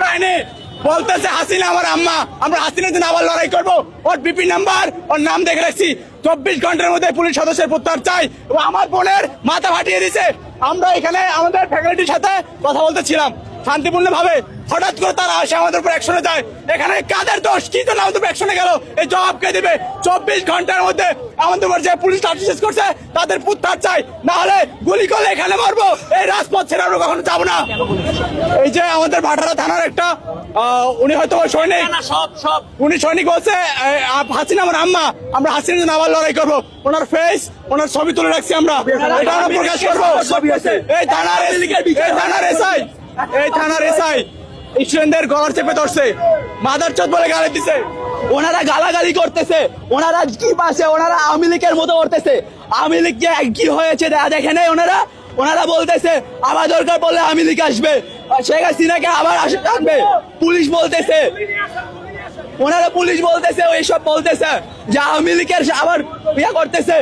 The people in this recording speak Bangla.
বাহিনী বলতেছে হাসিনা আমার আম্মা, আমরা হাসিনার জন্য আবার লড়াই করবো। ওর বিপি নাম্বার, ওর নাম দেখে রাখছি। 24 ঘন্টার মধ্যে পুলিশ সদস্যের প্রত্যাহার চাই। এবং আমার বোনের মাথা ফাটিয়ে দিছে। আমরা এখানে আমাদের ফ্যাকাল্টির সাথে কথা বলতেছিলাম শান্তিপূর্ণ ভাবে, হঠাৎ করে তারা আসে আমাদের উপর অ্যাকশনে যায়। এখানে কাদের দোষ, কি জন্য আমাদের উপর অ্যাকশনে গেল, এই জবাব কে দিবে? 24 ঘন্টার মধ্যে আমাদের উপর যে পুলিশ লাঠিচার্জ করছে তাদের প্রত্যাহার চাই, না হলে গুলি করলে এখানে মারবো। এই রাজপথ ছেড়ে আমরা কখনো যাবো না। এই যে আমাদের ভাটারা থানার একটা উনি হয়তো সৈনিক, উনি সৈনিক বলছে হাসিনা আমার আম্মা, আমরা হাসিনার জন্য আবার লড়াই করবো। ওনার ফেস, ওনার ছবি তুলে রাখছি আমরা, এটা আমরা প্রকাশ করবো। এই থানার এসআই স্টুডেন্টদের গলার চেপে ধরছে, মাদারচোদ বলে গালি দিছে। ওনারা গালাগালি করতেছে, ওনারা কি পাশে, ওনারা আওয়ামী লীগের মতো করতেছে। আওয়ামী লীগ কি হয়েছে দেখে নেই ওনারা বলতেছে আবার দরকার পড়লে আওয়ামী লীগ আসবে, শেখ হাসিনাকে আবার আসবে। পুলিশ বলতেছে, ওনারা পুলিশ বলতেছে, এইসব বলতেছে যে আওয়ামী লীগের আবার ইয়া করতেছে।